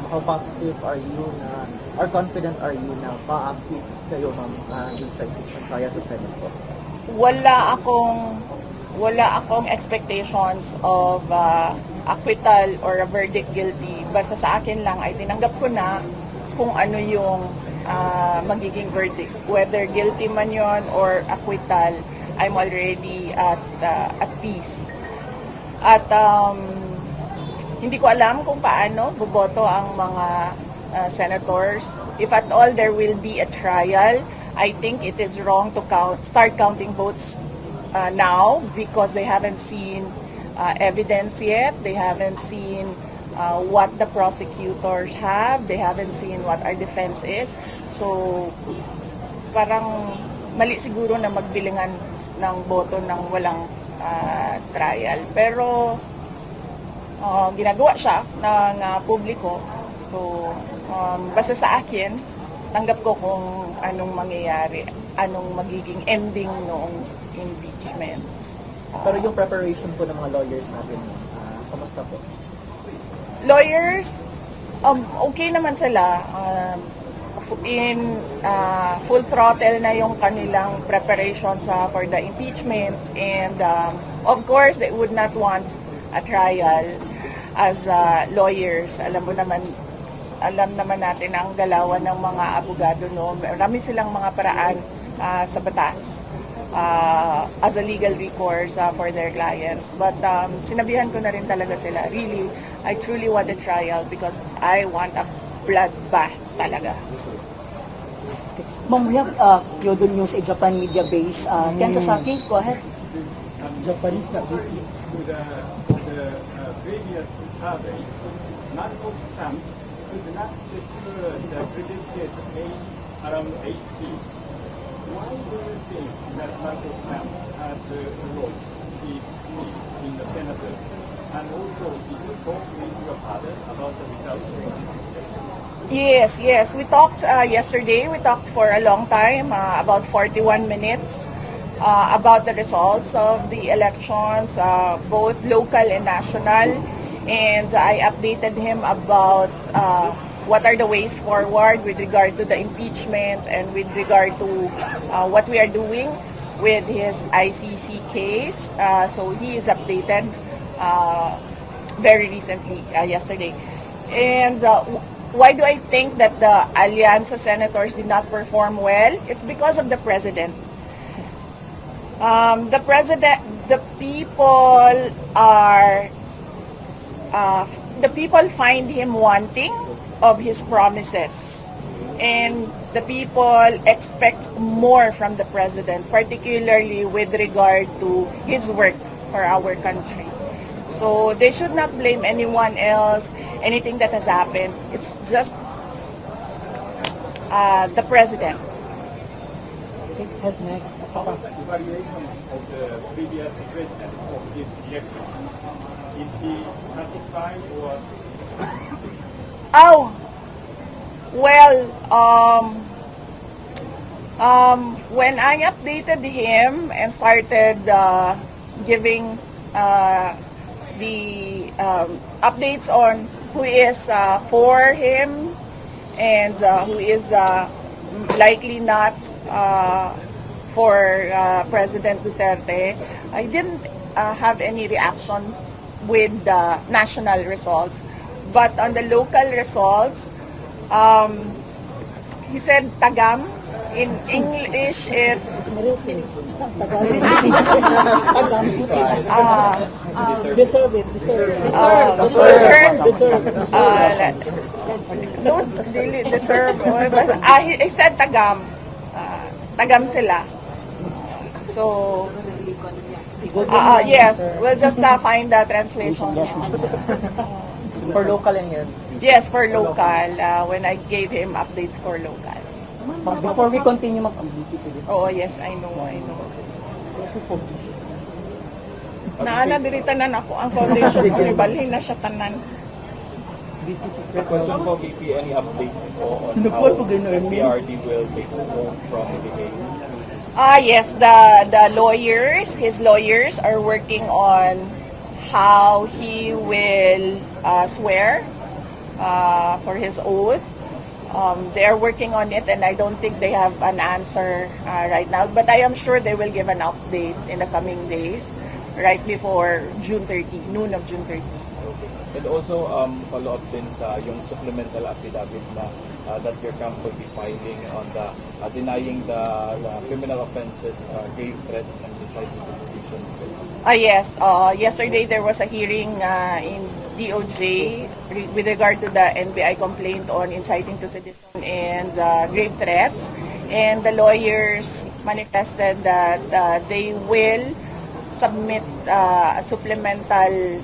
how positive are you na, or confident are you na ma-acquit kayo, ma'am, dun sa impeachment trial sa Senate po? Wala akong expectations of acquittal or a verdict guilty. Basta sa akin lang ay tinanggap ko na kung ano yung magiging verdict. Whether guilty man yon or acquittal, I'm already at peace. At hindi ko alam kung paano boboto ang mga senators. If at all there will be a trial, I think it is wrong to start counting votes now because they haven't seen evidence yet. They haven't seen what the prosecutors have. They haven't seen what our defense is. So, parang mali siguro na magbilingan ng boto ng walang trial. Pero, ginagawa siya ng publiko. So, basta sa akin, tanggap ko kung anong mangyayari, anong magiging ending noong impeachment. Pero yung preparation po ng mga lawyers natin, kamusta po? Lawyers, okay naman sila. In full throttle na yung kanilang preparations for the impeachment, and of course they would not want a trial as lawyers. Alam naman natin ang galawan ng mga abogado, no? Marami silang mga paraan sa batas as a legal recourse for their clients. But sinabihan ko na rin talaga sila, really, I truly want a trial because I want a bloodbath talaga. Ma'am, we have Kyodo News, a Japan media base. Ken Sasaki, go ahead. Japanese na to the previous survey, Marcos Trump could not secure the predicted age around 80. Why do you think that Marcos Trump has lost his seat in the Senate? And also, did you talk with your father about the results of this election? Yes. We talked yesterday. We talked for a long time, about 41 minutes. About the results of the elections, both local and national, and I updated him about what are the ways forward with regard to the impeachment and with regard to what we are doing with his ICC case. So he is updated very recently, yesterday. And why do I think that the Alianza senators did not perform well? It's because of the president. The people find him wanting of his promises, and the people expect more from the president, particularly with regard to his work for our country. So they should not blame anyone else, anything that has happened. It's just the president. Okay, head next. About the evaluation of the previous president of this election, is he satisfied or? When I updated him and started giving the updates on who is for him and who is likely not for President Duterte, I didn't have any reaction with the national results. But on the local results, he said tagam. In English, it's deserve it. Don't really deserve. I said tagam. Tagam sila. So, yes, we'll just find the translation. For local and here? Yes, for local. When I gave him updates for local. Before we continue, Oh, yes, I know. Naanadiritan ako ang foundation ko. Ibalhin na siya tanan. Question po, VP, any updates on how PRD will take the vote from the case? Yes, the lawyers, his lawyers are working on how he will swear for his oath. They are working on it, and I don't think they have an answer right now. But I am sure they will give an update in the coming days, right before June 30, noon of June 30. And also, follow up din sa yung supplemental affidavit na that your camp will be filing on the denying the criminal offenses, grave threats, and inciting to sedition. Yes. Yesterday there was a hearing in DOJ with regard to the NBI complaint on inciting to sedition and grave threats. And the lawyers manifested that they will submit a supplemental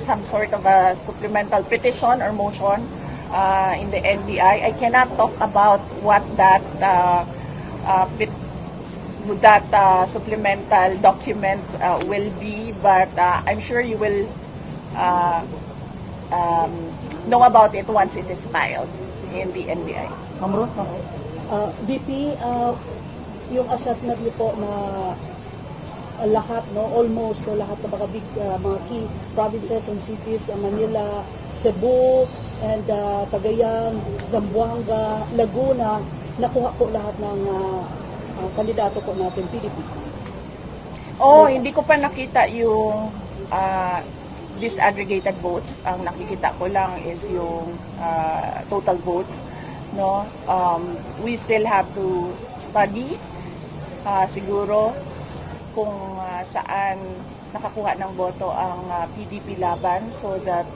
some sort of a supplemental petition or motion in the NBI. I cannot talk about what that supplemental document will be, but I'm sure you will know about it once it is filed in the NBI. Ma'am Ruth, VP, yung assessment niyo po na lahat, almost lahat ng mga key provinces and cities, Manila, Cebu, and Cagayan, Zamboanga, Laguna, nakuha po lahat ng kandidato po natin, PDP. Hindi ko pa nakita yung disaggregated votes. Ang nakikita ko lang is yung total votes. We still have to study siguro kung saan nakakuha ng boto ang PDP laban, so that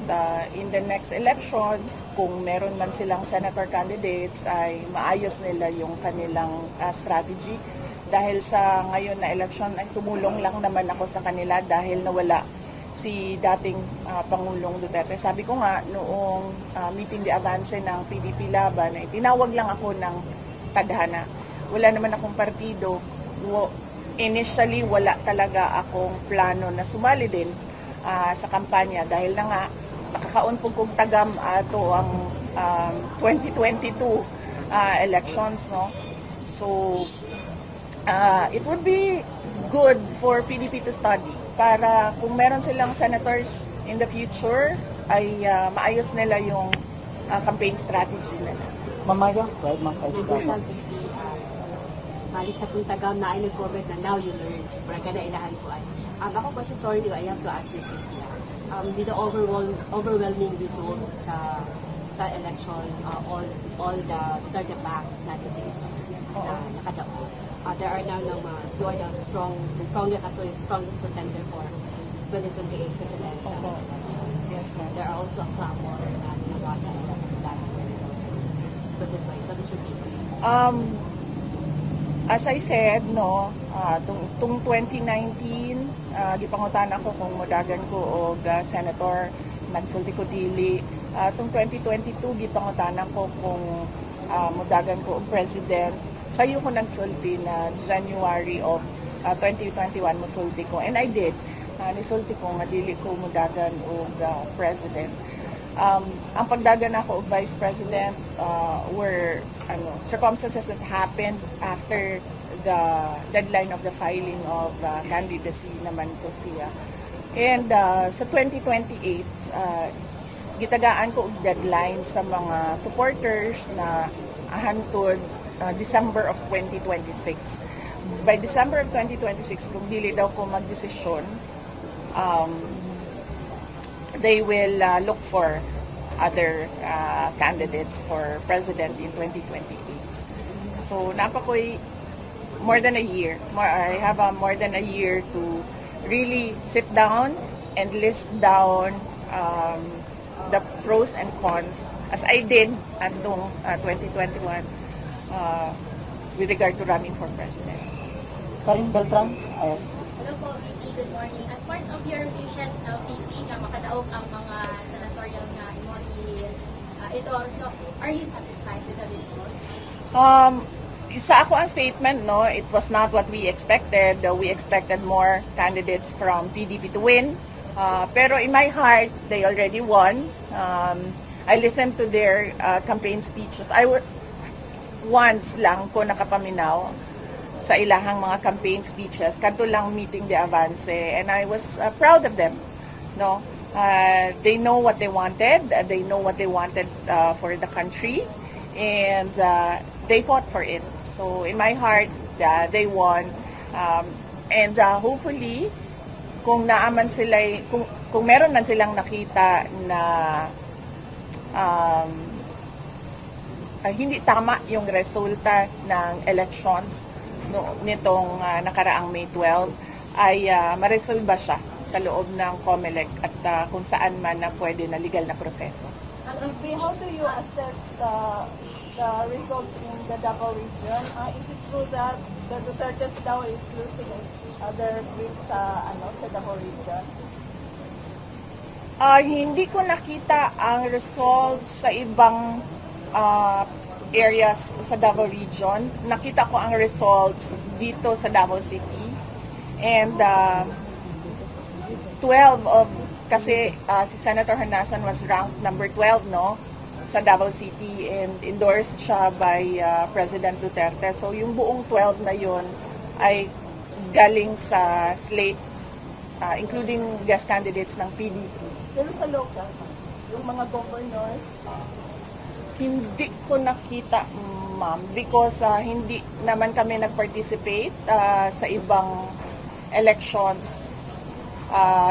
in the next elections, kung meron man silang senator candidates, ay maayos nila yung kanilang strategy. Dahil sa ngayon na election, ay tumulong lang naman ako sa kanila dahil nawala si dating Pangulong Duterte. Sabi ko nga, noong meeting de avance ng PDP laban, ay tinawag lang ako ng tadhana. Wala naman akong partido. Initially, wala talaga akong plano na sumali din sa kampanya dahil na nga nakakaunpong kong tagam ato ang 2022 elections, So it would be good for PDP to study para kung meron silang senators in the future ay maayos nila yung campaign strategy nila. Mamaya, right, Ma'am Kaisla? Balik sa puntagam na ay nag-comment na now you learn. Para na ilahan ko ay. Ako po siya, sorry, I have to ask this. With the overwhelming result sa election, all the third back natin na nakadao. There are now you are the strongest contender for 2028 presidential. Yes, ma'am. There are also a clamor na nanawagan that 2020. What is your take? As I said, tung 2019, gipangutan ako kung modagan ko og senator, nagsulti ko dili. Tung 2022, gipangutan ako kung modagan ko og president. Sayo ko nagsulti na January of 2021 musulti ko. And I did. Nisulti ko nga dili ko modagan og president. Ang pagdagan ako og vice president were circumstances that happened after the deadline of the filing of candidacy naman ko siya. And sa 2028, gitagaan ko og deadline sa mga supporters na hantod December of 2026. By December of 2026, kung dili daw ko magdesisyon, they will look for other candidates for president in 2028. So, napakoy more than a year. I have more than a year to really sit down and list down the pros and cons, as I did atong 2021 with regard to running for president. Karin Beltran, Hello po, VP. Good morning. As part of your wishes, VP, nga makadaog ang mga senatorial na imong ito, so are you satisfied with the result? Sa ako ang statement, it was not what we expected. We expected more candidates from PDP to win. Pero in my heart, they already won. I listened to their campaign speeches. Once lang ko nakapaminaw sa ilahang mga campaign speeches, kanto lang meeting de avance, and I was proud of them. They know what they wanted. They know what they wanted for the country, and they fought for it. So in my heart, they won. And hopefully, kung naaman sila, kung meron man silang nakita na hindi tama yung resulta ng elections nitong nakaraang May 12, ay maresolba siya sa loob ng COMELEC at kung saan man na pwede na legal na proseso. How do you assess the results in the Davao region? Is it true that the Duterte's daw is losing its other grip sa Davao region? Hindi ko nakita ang results sa ibang areas sa Davao region. Nakita ko ang results dito sa Davao City. And 12 of, kasi si Senator Honasan was ranked number 12, no? Sa Davao City, and endorsed siya by President Duterte. So yung buong 12 na yun ay galing sa slate, including guest candidates ng PDP. Pero sa local, yung mga governors, hindi ko nakita, ma'am, because hindi naman kami nag-participate sa ibang elections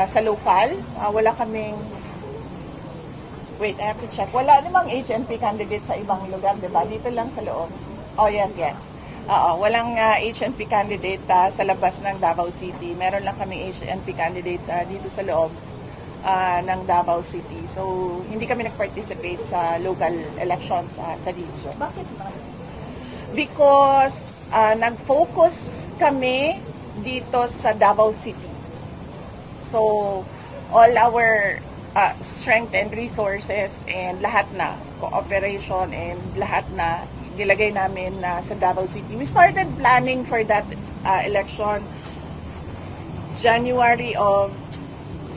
sa local. Wala kaming, wait, I have to check. Wala namang HNP candidate sa ibang lugar, diba? Dito lang sa loob. Oh, yes. Walang HNP candidate sa labas ng Davao City. Meron lang kaming HNP candidate dito sa loob ng Davao City. So, hindi kami nag-participate sa local elections sa region. bakit ba? Because nag-focus kami dito sa Davao City. So, all our strength and resources and lahat na, cooperation and lahat na, nilagay namin sa Davao City. We started planning for that election January of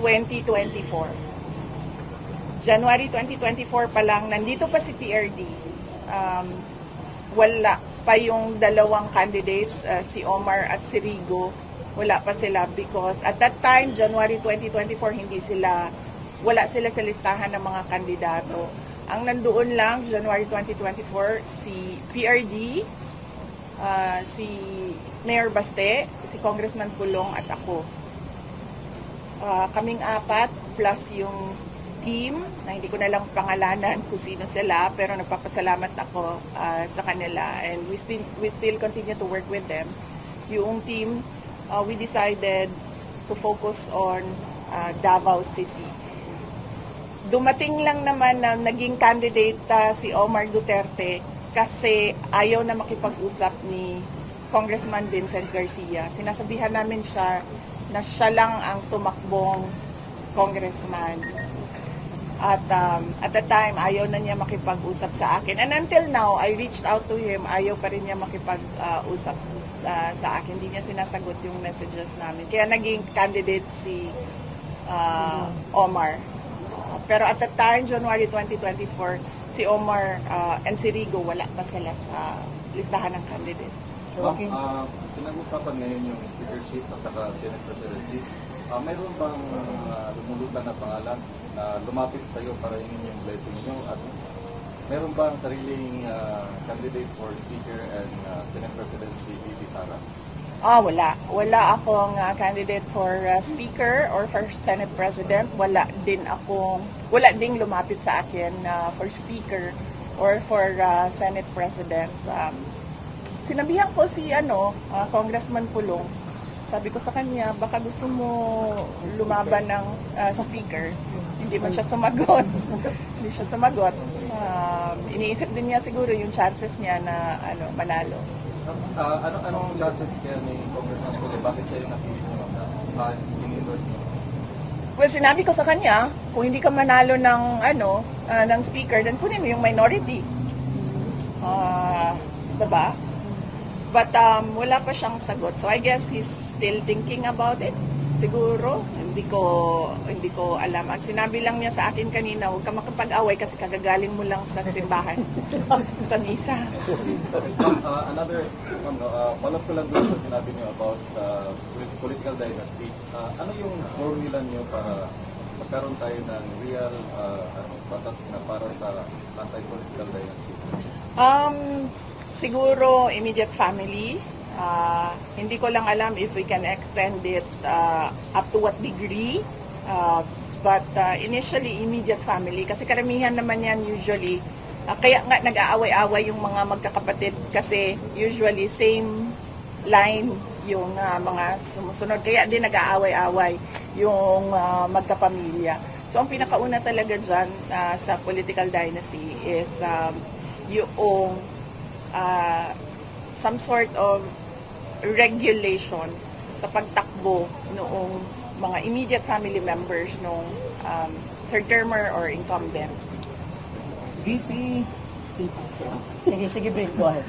2024. January 2024 pa lang, nandito pa si PRD. Wala pa yung dalawang candidates, si Omar at si Rigo. Wala pa sila because at that time, January 2024, wala sila sa listahan ng mga kandidato. Ang nandoon lang, January 2024, si PRD, si Mayor Baste, si Congressman Pulong at ako. Kaming apat plus yung team na hindi ko na lang pangalanan kung sino sila, pero nagpapasalamat ako sa kanila, and we still continue to work with them. Yung team, we decided to focus on Davao City. Dumating lang naman na naging candidate si Omar Duterte kasi ayaw na makipag-usap ni Congressman Vincent Garcia. Sinasabihan namin siya na siya lang ang tumakbong congressman. At at the time, ayaw na niya makipag-usap sa akin. And until now, I reached out to him, ayaw pa rin niya makipag-usap sa akin. Hindi niya sinasagot yung messages namin. Kaya naging candidate si Omar. Pero at the time, January 2024, si Omar and si Rigo, wala pa sila sa listahan ng candidates. Pinag-usapan ngayon yung speakership at saka Senate presidency. Mayroon bang lumulutan na pangalan na lumapit sa iyo para hingin yung blessing niyo? At mayroon bang sariling candidate for speaker and Senate presidency, VP Sara? Wala. Wala akong candidate for speaker or for Senate president. Wala ding lumapit sa akin for speaker or for Senate president. Sinabihan ko si Congressman Pulong. Sabi ko sa kanya, baka gusto mo lumaban ng speaker. Hindi man siya sumagot. Hindi siya sumagot. Iniisip din niya siguro yung chances niya na manalo. Anong chances kaya ni Congressman Pulong? Bakit siya yung napili niyo? Well, sinabi ko sa kanya, kung hindi ka manalo ng ng speaker, then kunin mo yung minority. Diba? But wala pa siyang sagot. So I guess he's still thinking about it. Siguro, hindi ko alam. Ang sinabi lang niya sa akin kanina, huwag ka makapag-away kasi kagagaling mo lang sa simbahan, sa misa. Another, follow-up ko lang doon sa sinabi niyo about political dynasty. Ano yung formula niyo para magkaroon tayo ng real batas na para sa anti-political dynasty? Siguro immediate family. Hindi ko lang alam if we can extend it up to what degree. But initially, immediate family. Kasi karamihan naman yan usually. Kaya nga nag-aaway-away yung mga magkakapatid kasi usually same line yung mga sumusunod. Kaya din nag-aaway-away yung magkapamilya. So ang pinakauna talaga dyan sa political dynasty is yung some sort of regulation sa pagtakbo noong mga immediate family members nung third termer or incumbent. Sige, Brit, go ahead.